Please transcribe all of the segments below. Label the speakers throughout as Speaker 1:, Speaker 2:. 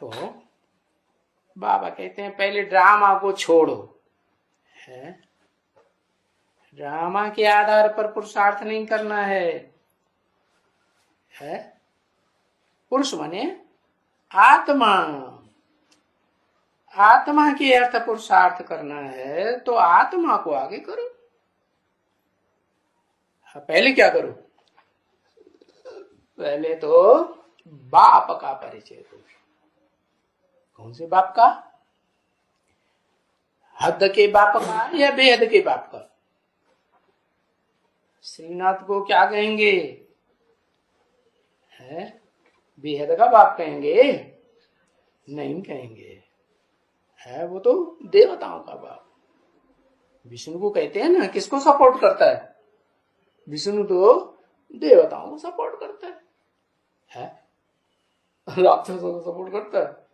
Speaker 1: तो बाबा कहते हैं पहले ड्रामा को छोड़ो, है ड्रामा के आधार पर पुरुषार्थ नहीं करना है पुरुष माने आत्मा, आत्मा के अर्थ पुरुषार्थ करना है तो आत्मा को आगे करो। पहले क्या करो? पहले तो बाप का परिचय दो। कौन से बाप का? हद के बाप का या बेहद के बाप का? श्रीनाथ को क्या कहेंगे? बेहद का बाप कहेंगे? नहीं कहेंगे, है वो तो देवताओं का बाप। विष्णु को कहते हैं ना, किसको सपोर्ट करता है? विष्णु तो देवताओं को सपोर्ट करता है? राक्षसों को सपोर्ट करता है?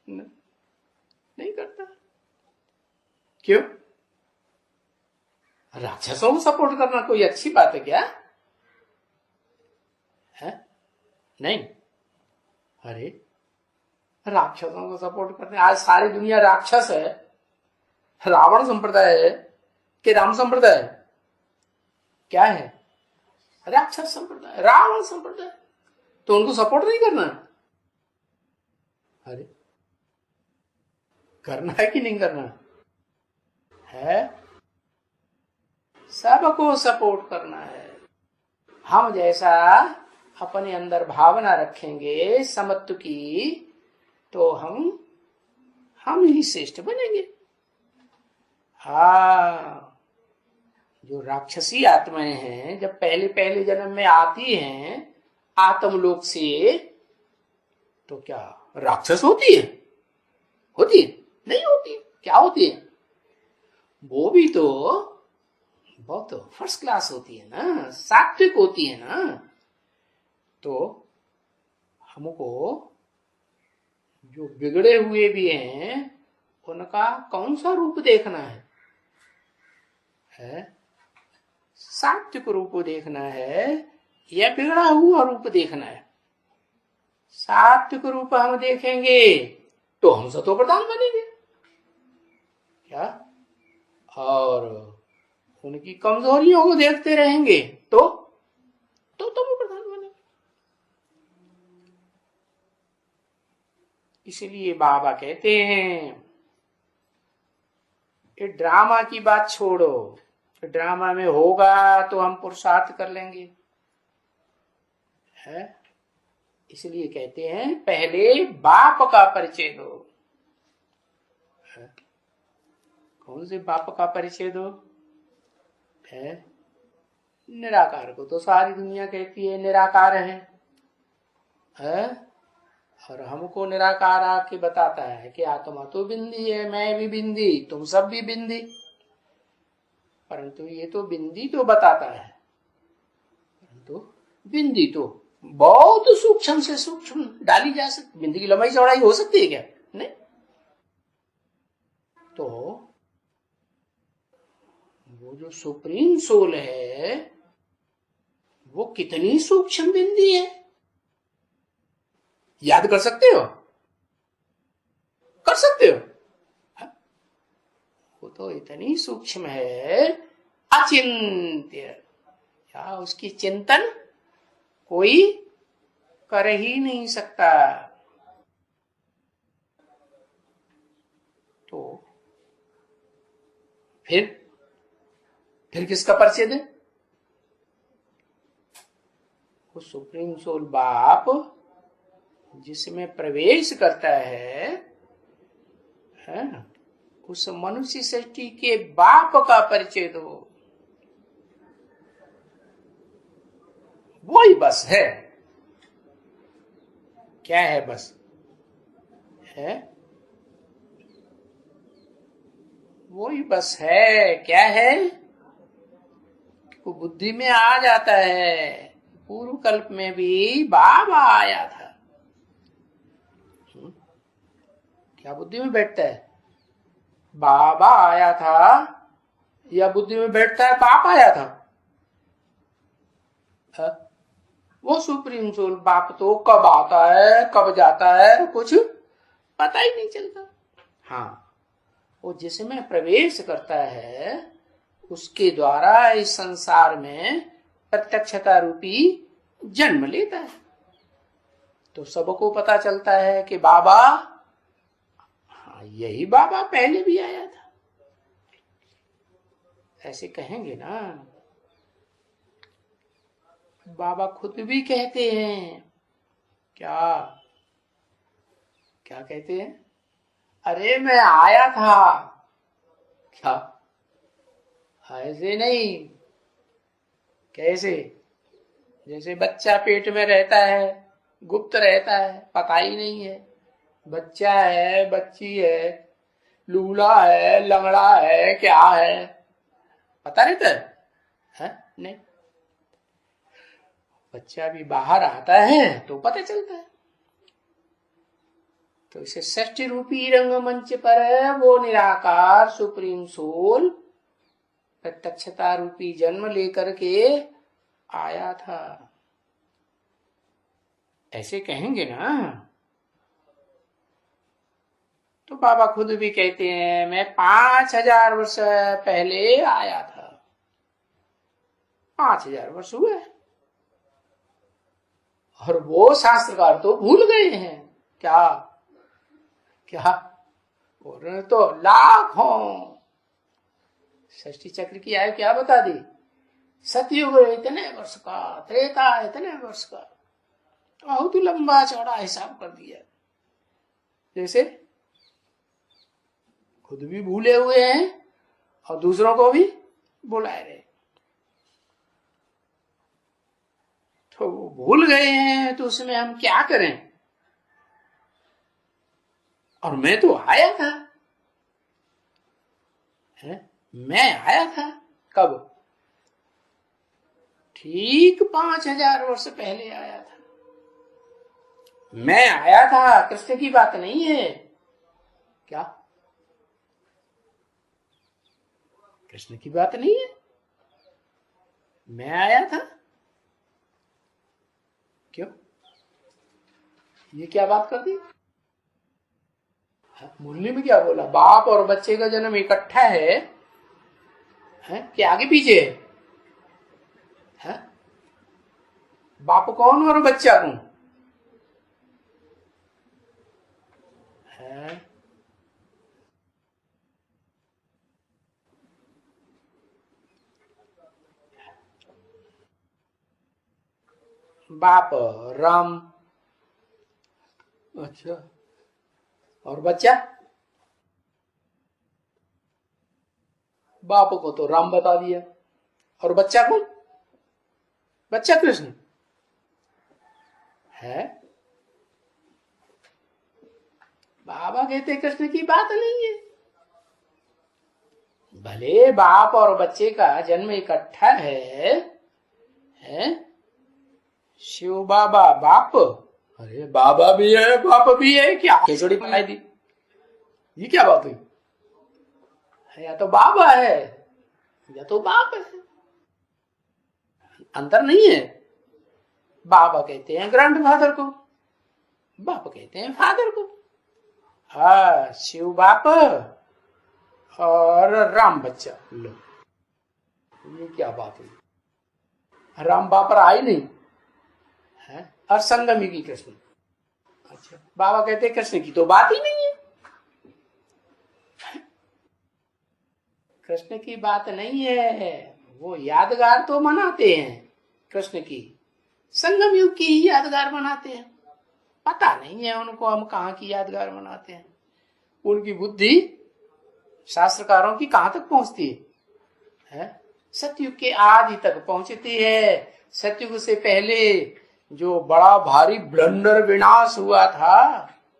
Speaker 1: नहीं करता। क्यों? राक्षसों को सपोर्ट करना कोई अच्छी बात है क्या? नहीं। अरे राक्षसों को सपोर्ट करते हैं। आज सारी दुनिया राक्षस है। रावण संप्रदाय है कि राम संप्रदाय है? क्या है? राक्षस संप्रदाय, रावण संप्रदाय। तो उनको सपोर्ट नहीं करना? अरे करना है कि नहीं करना है? सबको सपोर्ट करना है। हम जैसा अपने अंदर भावना रखेंगे समत्व की तो हम ही श्रेष्ठ बनेंगे। जो राक्षसी आत्माएं हैं जब पहले पहले जन्म में आती हैं आत्मलोक से, तो क्या राक्षस होती है? होती है? नहीं होती। क्या होती है? वो भी तो बहुत फर्स्ट क्लास होती है ना, सात्विक होती है ना। तो हमको जो बिगड़े हुए भी हैं उनका कौन सा रूप देखना है? सात्विक रूप देखना है या बिगड़ा हुआ रूप देखना है? सात्विक रूप हम देखेंगे तो हम सतो प्रधान बनेंगे क्या? और उनकी कमजोरियों को देखते रहेंगे तो तुम प्रधान बनेंगे। इसलिए बाबा कहते हैं ये ड्रामा की बात छोड़ो। ड्रामा में होगा तो हम पुरुषार्थ कर लेंगे, है? इसलिए कहते हैं पहले बाप का परिचय दो। कौन से बाप का परिचय दो? है निराकार को तो सारी दुनिया कहती है निराकार है? और हमको निराकार आके बताता है कि आत्मा तो बिंदी है, मैं भी बिंदी, तुम सब भी बिंदी। परंतु ये तो बिंदी तो बताता है, परंतु बिंदी तो बहुत सूक्ष्म से सूक्ष्म डाली जा सकती। बिंदी की लंबाई चौड़ाई हो सकती है क्या? नहीं। तो वो जो सुप्रीम सोल है वो कितनी सूक्ष्म बिंदी है, याद कर सकते हो? कर सकते हो? वो तो इतनी सूक्ष्म है अचिंत्य, या उसकी चिंतन कोई कर ही नहीं सकता। तो फिर किसका परिचय दे? वो सुप्रीम सोल बाप जिसमें प्रवेश करता है उस मनुष्य सृष्टि के बाप का परिचय दो। वो ही बस है। क्या है? बस है, वो ही बस है। क्या है? वो बुद्धि में आ जाता है। पूर्व कल्प में भी बाबा आया था। क्या बुद्धि में बैठता है? बाबा आया था या बुद्धि में बैठता है बाप आया था? वो सुप्रीम सोल बाप तो कब आता है कब जाता है कुछ पता ही नहीं चलता। हाँ, वो जिसमें प्रवेश करता है उसके द्वारा इस संसार में प्रत्यक्षता रूपी जन्म लेता है। तो सबको पता चलता है कि बाबा, हाँ यही बाबा पहले भी आया था, ऐसे कहेंगे ना। बाबा खुद भी कहते हैं, क्या क्या कहते हैं? अरे मैं आया था। क्या? ऐसे नहीं। कैसे? जैसे बच्चा पेट में रहता है, गुप्त रहता है, पता ही नहीं है बच्चा है, बच्ची है, लूला है, लंगड़ा है, क्या है, पता रहता है? नहीं। बच्चा भी बाहर आता है तो पता चलता है। तो इसे षष्ठी रूपी रंगमंच पर वो निराकार सुप्रीम सोल प्रत्यक्षता रूपी जन्म लेकर के आया था, ऐसे कहेंगे ना। तो बाबा खुद भी कहते हैं, मैं 5000 वर्ष पहले आया था। 5000 वर्ष हुए और वो शास्त्रकार तो भूल गए हैं। क्या क्या? और तो लाखों षष्ठी चक्र की आयु क्या बता दी? सतयुग इतने वर्ष का, त्रेता इतने वर्ष का, तो बहुत लंबा चौड़ा हिसाब कर दिया। जैसे खुद भी भूले हुए हैं और दूसरों को भी बुलाए रहे। तो भूल गए हैं तो उसमें हम क्या करें? और मैं तो आया था, है? मैं आया था कब? ठीक 5000 वर्ष पहले आया था। मैं आया था, कृष्ण की बात नहीं है। क्या? कृष्ण की बात नहीं है, मैं आया था। क्यों? ये क्या बात कर दी? मुरली में क्या बोला? बाप और बच्चे का जन्म इकट्ठा है कि आगे पीछे है? बाप कौन और बच्चा कौन है? बाप राम, अच्छा, और बच्चा? बाप को तो राम बता दिया, और बच्चा कौन? बच्चा कृष्ण है। बाबा कहते कृष्ण की बात नहीं है। भले बाप और बच्चे का जन्म इकट्ठा है? शिव बाबा बाप, अरे बाबा भी है बाप भी है, क्या खिचड़ी बनाई दी? ये क्या बात हुई? या तो बाबा है या तो बाप है, अंतर नहीं है। बाबा कहते हैं ग्रैंड फादर को, बाप कहते हैं फादर को। हाँ, शिव बाप और राम बच्चा। लो, ये क्या बात हुई? राम बाप रहा ही नहीं है, और संगमी की कृष्ण। अच्छा, बाबा कहते हैं कृष्ण की तो बात ही नहीं है। कृष्ण की बात नहीं है, वो यादगार तो मनाते हैं कृष्ण की, संगम युग की ही यादगार मनाते हैं। पता नहीं है उनको हम कहाँ की यादगार मनाते हैं। उनकी बुद्धि शास्त्रकारों की कहां तक पहुंचती है? सतयुग के आदि तक पहुंचती है। सतयुग से पहले जो बड़ा भारी ब्लंडर विनाश हुआ था,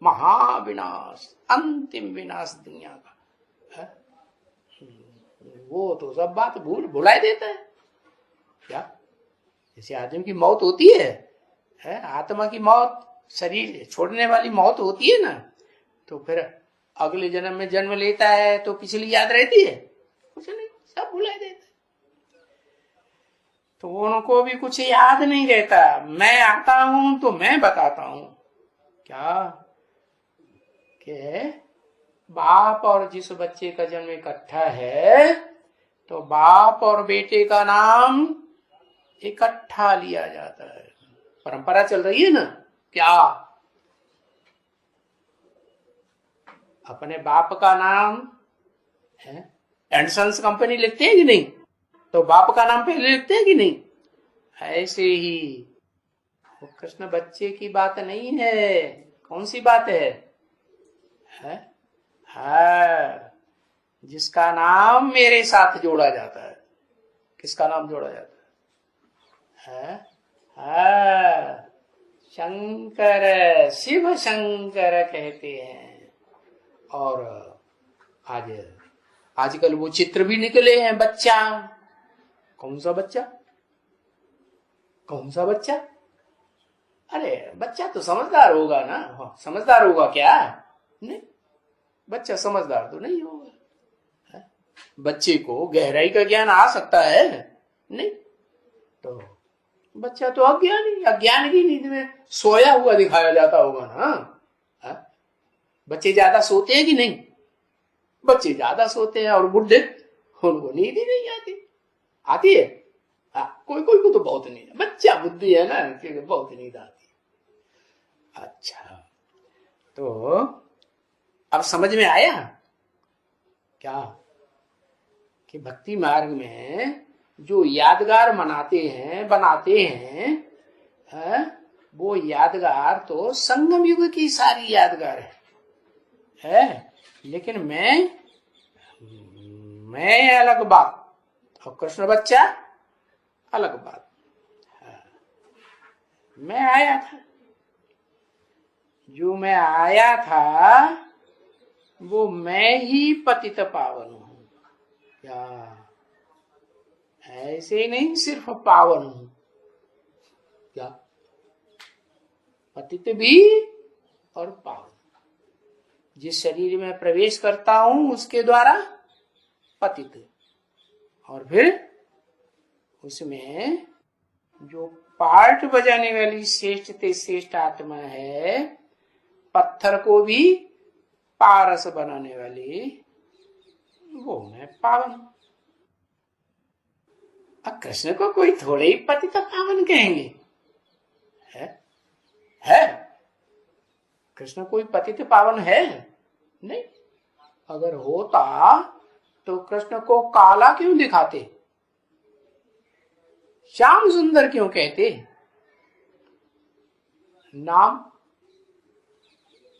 Speaker 1: महाविनाश, अंतिम विनाश दुनिया का, है? वो तो सब बात भुलाए देता है। क्या? जैसे आदमी की मौत होती है? आत्मा की मौत, शरीर छोड़ने वाली मौत होती है ना, तो फिर अगले जन्म में जन्म लेता है तो पिछली याद रहती है? कुछ नहीं, सब भुला देता है। तो उनको भी कुछ याद नहीं रहता। मैं आता हूं तो मैं बताता हूं, क्या कि बाप और जिस बच्चे का जन्म इकट्ठा है तो बाप और बेटे का नाम इकट्ठा लिया जाता है। परंपरा चल रही है ना, क्या अपने बाप का नाम है एंड सन्स कंपनी लिखते हैं कि नहीं, तो बाप का नाम पहले लिखते हैं कि नहीं। ऐसे ही वो कृष्ण बच्चे की बात नहीं है। कौन सी बात है? जिसका नाम मेरे साथ जोड़ा जाता है। किसका नाम जोड़ा जाता है? शंकर, शिव शंकर कहते हैं। और आजकल वो चित्र भी निकले हैं। बच्चा, कौन सा बच्चा? कौन सा बच्चा? अरे बच्चा तो समझदार होगा ना। समझदार होगा क्या? नहीं, बच्चा समझदार तो नहीं होगा। बच्चे को गहराई का ज्ञान आ सकता है नहीं, तो बच्चा तो अज्ञानी, अज्ञान की नींद में सोया हुआ दिखाया जाता होगा ना। बच्चे ज्यादा सोते हैं कि नहीं? बच्चे ज्यादा सोते हैं और बुढ़े, उनको नींद ही नहीं आती। आती है? कोई कोई को तो बहुत नींद, बच्चा बुद्धि है ना, क्योंकि बहुत नींद आती है। अच्छा, तो अब समझ में आया क्या कि भक्ति मार्ग में जो यादगार बनाते हैं, वो यादगार तो संगम युग की सारी यादगार है। लेकिन मैं अलग बात और कृष्ण बच्चा अलग बात। मैं आया था, जो मैं आया था वो मैं ही पतित पावन हूं। क्या ऐसे नहीं सिर्फ पावन हूं, क्या पतित भी और पावन। जिस शरीर में प्रवेश करता हूं उसके द्वारा पतित, और फिर उसमें जो पार्ट बजाने वाली श्रेष्ठ से श्रेष्ठ आत्मा है, पत्थर को भी पारस बनाने वाली, वो मैं पावन। अब कृष्ण को कोई थोड़े ही पतित पावन कहेंगे? है कृष्ण कोई पतित पावन है? नहीं। अगर होता तो कृष्ण को काला क्यों दिखाते, श्याम सुंदर क्यों कहते? नाम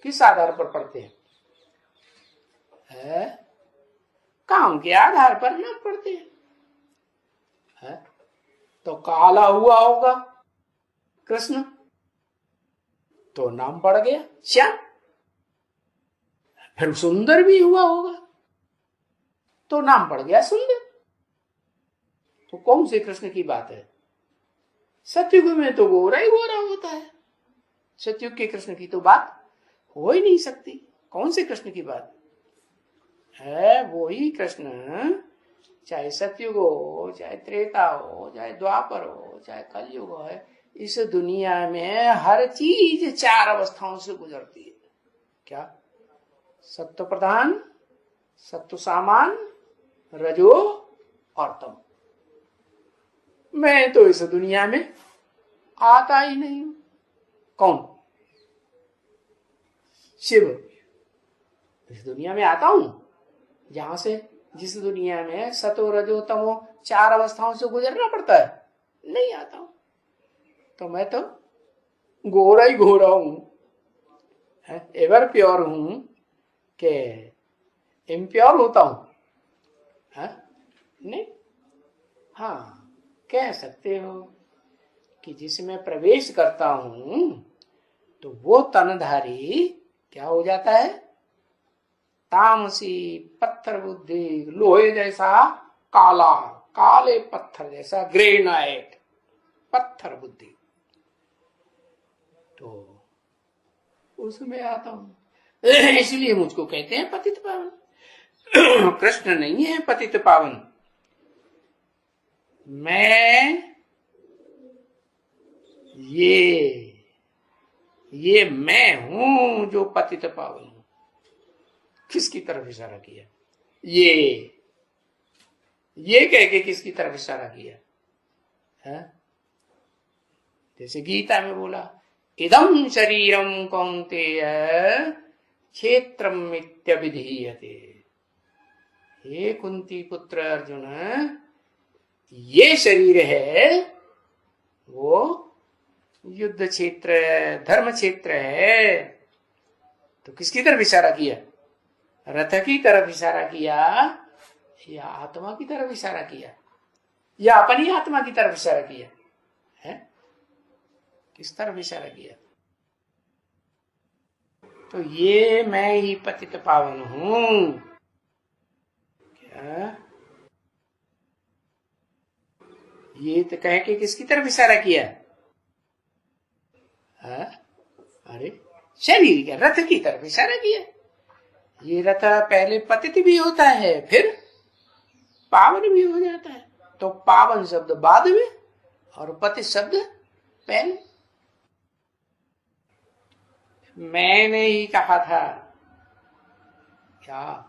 Speaker 1: किस आधार पर पढ़ते हैं? काम के आधार पर नाम पढ़ते हैं। तो काला हुआ होगा कृष्ण तो नाम पड़ गया श्याम, फिर सुंदर भी हुआ होगा तो नाम पड़ गया सुंदर। तो कौन से कृष्ण की बात है? सतयुग में तो गोरा ही गोरा होता है, सतयुग के कृष्ण की तो बात हो ही नहीं सकती। कौन से कृष्ण की बात है? वो ही कृष्ण, चाहे सतयुग हो, चाहे त्रेता हो, चाहे द्वापर हो, चाहे कलयुग हो, इस दुनिया में हर चीज चार अवस्थाओं से गुजरती है। क्या? सत्व प्रधान, सत्व सामान, रजो और तम। मैं तो इस दुनिया में आता ही नहीं हूं। कौन? शिव। इस दुनिया में आता हूं जहां से, जिस दुनिया में सतो रजो तमो चार अवस्थाओं से गुजरना पड़ता है, नहीं आता हूं। तो मैं तो गोरा ही गोरा हूं, एवर प्योर हूं कि इम्प्योर होता हूं? नहीं। हाँ, कह सकते हो कि जिसमें प्रवेश करता हूं तो वो तनधारी क्या हो जाता है? तामसी, पत्थर बुद्धि, लोहे जैसा काला, काले पत्थर जैसा ग्रेनाइट, पत्थर बुद्धि, तो उसमें आता हूं। इसलिए मुझको कहते हैं पतित पावन। कृष्ण नहीं है पतित पावन, मैं ये मैं हूं जो पतित पावन हूं। किसकी तरफ इशारा किया? ये कह के किसकी तरफ इशारा किया है? जैसे गीता में बोला, इदम शरीरम कौन्तेय क्षेत्रम मित्यभिधीयते। हे कुंती पुत्र अर्जुन, ये शरीर है वो युद्ध क्षेत्र, धर्म क्षेत्र है। तो किसकी तरफ इशारा किया? रथ की तरफ इशारा किया या आत्मा की तरफ इशारा किया या अपनी आत्मा की तरफ इशारा किया है? किस तरफ इशारा किया? तो ये मैं ही पतित पावन हूं। क्या ये तो कह के किसकी तरफ इशारा किया है? अरे शरीर के रथ की तरफ इशारा किया। ये रथ पहले पतित भी होता है, फिर पावन भी हो जाता है। तो पावन शब्द बाद में और पतित शब्द पहले। मैंने ही कहा था क्या?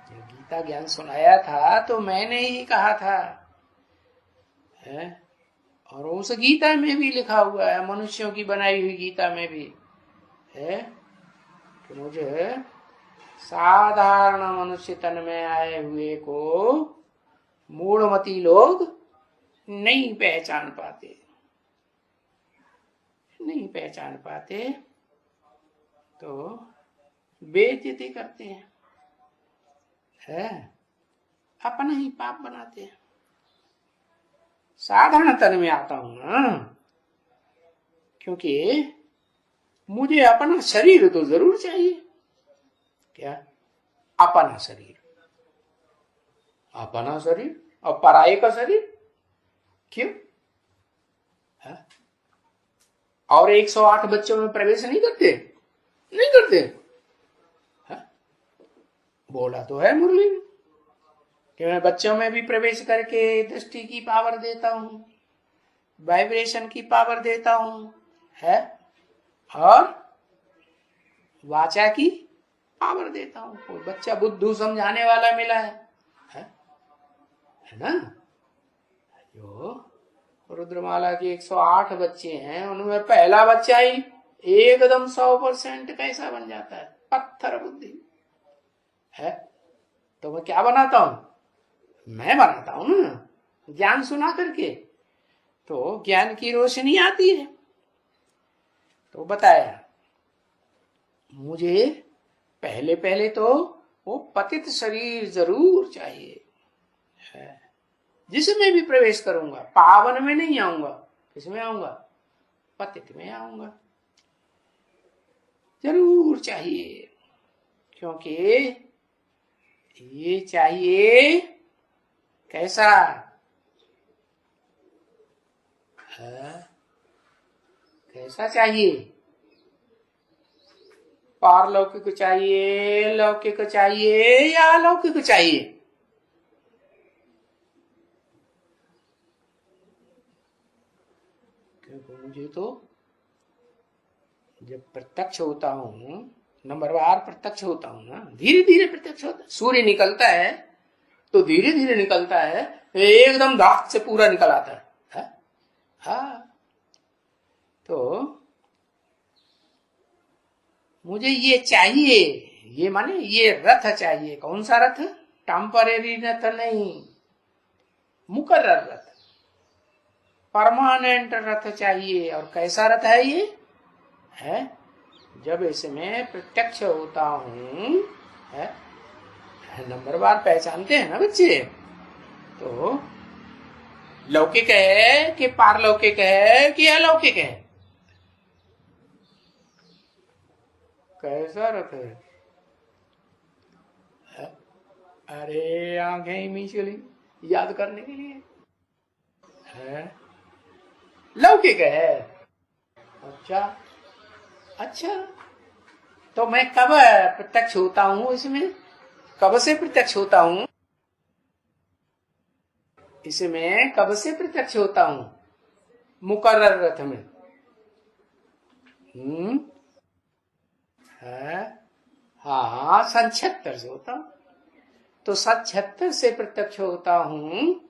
Speaker 1: जब गीता ज्ञान सुनाया था तो मैंने ही कहा था है? और उस गीता में भी लिखा हुआ है, मनुष्यों की बनाई हुई गीता में भी है कि मुझे साधारण मनुष्य तन में आए हुए को मूढ़मती लोग नहीं पहचान पाते, नहीं पहचान पाते तो बेइज्जती करते हैं, अपना ही पाप बनाते हैं। साधारण तन में आता हूं ना, क्योंकि मुझे अपना शरीर तो जरूर चाहिए। क्या? अपना शरीर, अपना शरीर और पराये का शरीर क्यों? है? और 108 बच्चों में प्रवेश नहीं करते, नहीं करते है? बोला तो है मुरली में कि मैं बच्चों में भी प्रवेश करके दृष्टि की पावर देता हूं, वाइब्रेशन की पावर देता हूं, है, और वाचा की पावर देता हूं। कोई बच्चा बुद्धू समझाने वाला मिला है ना? जो रुद्रमाला के 108 बच्चे हैं, उनमें पहला बच्चा ही एकदम 100% कैसा बन जाता है? पत्थर बुद्धि है। तो मैं क्या बनाता हूं? मैं बनाता हूं ना, ज्ञान सुना करके तो ज्ञान की रोशनी आती है। तो बताया मुझे पहले पहले तो वो पतित शरीर जरूर चाहिए है, जिसमें भी प्रवेश करूंगा पावन में नहीं आऊंगा। किसमें आऊंगा? पतित में आऊंगा, जरूर चाहिए। क्योंकि ये चाहिए कैसा है? कैसा चाहिए? पारलौकिक चाहिए, लौकिक चाहिए या अलौकिक चाहिए? क्योंकि मुझे तो जब प्रत्यक्ष होता हूं, नंबरवार प्रत्यक्ष होता हूं ना, धीरे धीरे प्रत्यक्ष होता है। सूर्य निकलता है तो धीरे धीरे निकलता है, एकदम धाक से पूरा निकल आता है? हाँ। तो मुझे ये चाहिए, ये माने ये रथ चाहिए। कौन सा रथ? टेम्परेरी रथ नहीं, मुकर्रर रथ, परमानेंट रथ चाहिए। और कैसा रथ है ये? है जब इसमें प्रत्यक्ष होता हूं, है नंबरवार पहचानते हैं ना बच्चे। तो लौकिक है कि पारलौकिक है कि अलौकिक है? कैसा रथ है? अरे आंखें ही मीचली याद करने के लिए है, लौकिक है। अच्छा अच्छा, तो मैं कब प्रत्यक्ष होता हूं इसमें? कब से प्रत्यक्ष होता हूं इसमें? कब से प्रत्यक्ष होता हूं? मुकर्रर रथ में। है सन 76 से होता हूं। तो सन 76 से प्रत्यक्ष होता हूं